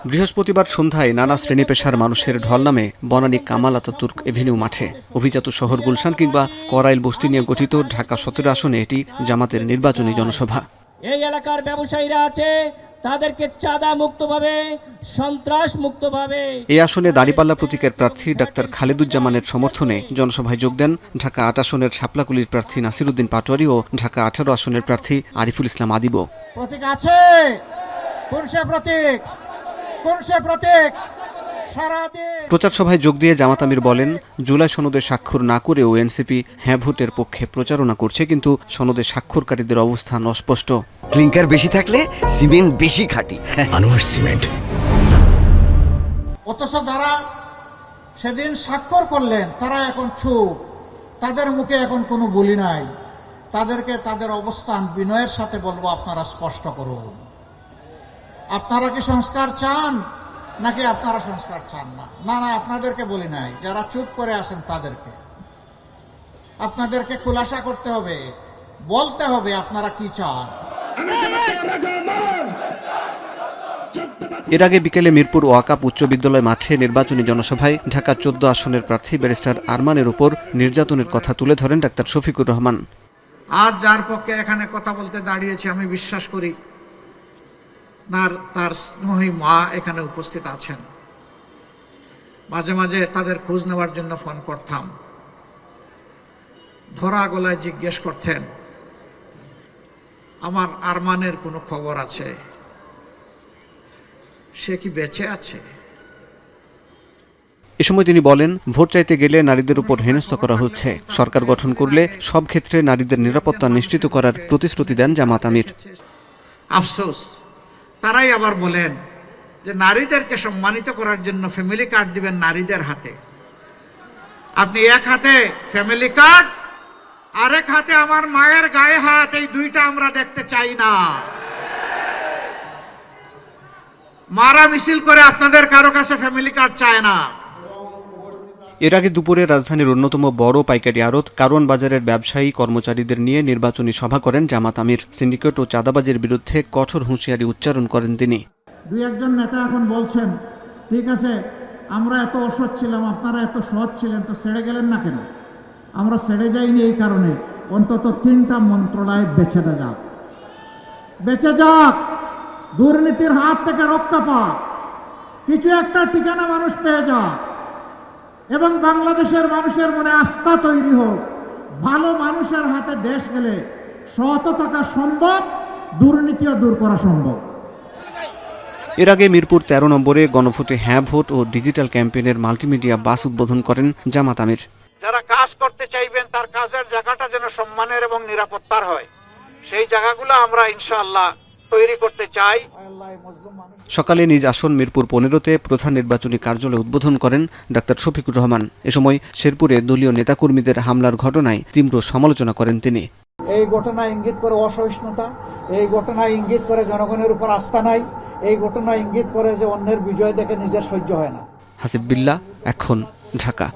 বৃহস্পতিবার সন্ধ্যায় নানা শ্রেণী পেশার মানুষের ঢল নামে বনানী কামাল আতাতুর্ক এভিনিউ মাঠে। অভিজাত শহর গুলশান কিংবা করাইল বস্তি নিয়ে গঠিত ঢাকা 17 আসনে এটি জামাতের নির্বাচনী জনসভা। এই এলাকার ব্যবসায়ীরা আছে, তাদেরকে চাঁদা মুক্তভাবে, সন্ত্রাস মুক্তভাবে। এই আসনে দাঁড়িপাল্লা প্রতীকের প্রার্থী ডাক্তার খালেদুজ্জামানের সমর্থনে জনসভায় যোগ দেন ঢাকা 8 আসনের শাপলাকুলির প্রার্থী নাসিরউদ্দিন পাটোয়ারি ও ঢাকা 18 আসনের প্রার্থী আরিফুল ইসলাম আদিব। প্রতীক আছে, কোন সে প্রতীক, কোন সে প্রতীক? প্রচার সভায় যোগ দিয়ে জামাত আমির বলেন, জুলাই সনদে স্বাক্ষর না করেও এনসিপি হ্যাঁ ভোটের পক্ষে প্রচারণা করছে, কিন্তু সনদে স্বাক্ষরকারীদের অবস্থান অস্পষ্ট। ক্লিংকার বেশি থাকলে সিমেন্ট বেশি খাঁটি। আনোয়ার সিমেন্ট। অথচ যারা সেদিন স্বাক্ষর করলেন তারা এখন চুপ, তাদের মুখে এখন কোনো বলি নাই। তাদেরকে তাদের অবস্থান বিনয়ের সাথে বলবো, আপনারা স্পষ্ট করুন, আপনারা কি সংস্কার চান নাকি আপনারা সংস্কার চান না? না না, আপনাদেরকে বলি নাই, যারা চুপ করে আছেন আপনাদেরকে খুলাসা করতে হবে, বলতে হবে আপনারা কি চান। এর আগে বিকেলে মিরপুর ওয়াকাপ উচ্চ বিদ্যালয় মাঠে নির্বাচনী জনসভায় ঢাকা 14 আসনের প্রার্থী ব্যারিস্টার আরমানের উপর নির্যাতনের কথা তুলে ধরেন ডাক্তার শফিকুর রহমান। আজ যার পক্ষে এখানে কথা বলতে দাঁড়িয়েছি, আমি বিশ্বাস করি তার স্নেহী মা এখানে উপস্থিত আছেন। মাঝে মাঝে তাদের খোঁজ নেওয়ার জন্য ফোন করতাম, ধরা গলায় জিজ্ঞেস করতেন, আমার আরমানের কোনো খবর আছে, সে কি বেঁচে আছে? এ সময় তিনি বলেন, ভোট চাইতে গেলে নারীদের উপর হেনস্থা করা হচ্ছে। সরকার গঠন করলে সব ক্ষেত্রে নারীদের নিরাপত্তা নিশ্চিত করার প্রতিশ্রুতি দেন জামাত আমির। আফসোস, তারাই আবার বলেন যে নারীদেরকে সম্মানিত করার জন্য ফ্যামিলি কার্ড দিবেন নারীদের হাতে। আপনি এক হাতে ফ্যামিলি কার্ড, আরেক হাতে আমার মায়ের গায়ে হাত, এই দুইটা আমরা দেখতে চাই না। মারা মিছিল করে আপনাদের কারো কাছে ফ্যামিলি কার্ড চায় না। এর আগে দুপুরে রাজধানীর অন্যতম বড় পাইকারি আড়ত কারওয়ান বাজারের ব্যবসায়ী কর্মচারীদের নিয়ে নির্বাচনী সভা করেন জামাত আমির। সিন্ডিকেট ও চাঁদাবাজির বিরুদ্ধে কঠোর হুঁশিয়ারি উচ্চারণ করেন তিনি। দুই একজন নেতা এখন বলছেন, ঠিক আছে, আমরা এত অসৎ ছিলাম, আপনারা এত সৎ ছিলেন, তো ছেড়ে গেলেন না কেন? আমরা ছেড়ে যাইনি এই কারণে, অন্তত 3টা মন্ত্রণালয় বেঁচে যাক, দুর্নীতির হাত থেকে রক্ষা পাক, কিছু একটা ঠিকানা মানুষ পেয়ে যাক, এবং বাংলাদেশের মানুষের মনে আস্থা তৈরি হোক। ভালো মানুষের হাতে দেশ গেলে সৎ থাকা সম্ভব, দুর্নীতিও দূর করা সম্ভব। এর আগে মিরপুর 13 নম্বরে গণভোটে হ্যাঁ ভোট ও ডিজিটাল ক্যাম্পেইনের মাল্টিমিডিয়া বাস উদ্বোধন করেন জামাত আমির। যারা কাজ করতে চাইবেন তার কাজের জায়গাটা যেন সম্মানের এবং নিরাপত্তার হয়, সেই জায়গাগুলো আমরা ইনশাআল্লাহ তৈরি করতে চাই। সকালে নিজ আসন মিরপুর 15-তে প্রধান নির্বাচনী কার্যালয় উদ্বোধন করেন ডাক্তার শফিকুর রহমান। এ সময় শেরপুরে দলীয় নেতাকর্মীদের হামলার ঘটনায় তীব্র সমালোচনা করেন তিনি। এই ঘটনা ইঙ্গিত করে অসহিষ্ণুতা, এই ঘটনা ইঙ্গিত করে জনগণের উপর আস্থা নাই, এই ঘটনা ইঙ্গিত করে যে অন্যের বিজয় দেখে নিজের সহ্য হয় না। হাসিব বিল্লাহ, এখন, ঢাকা।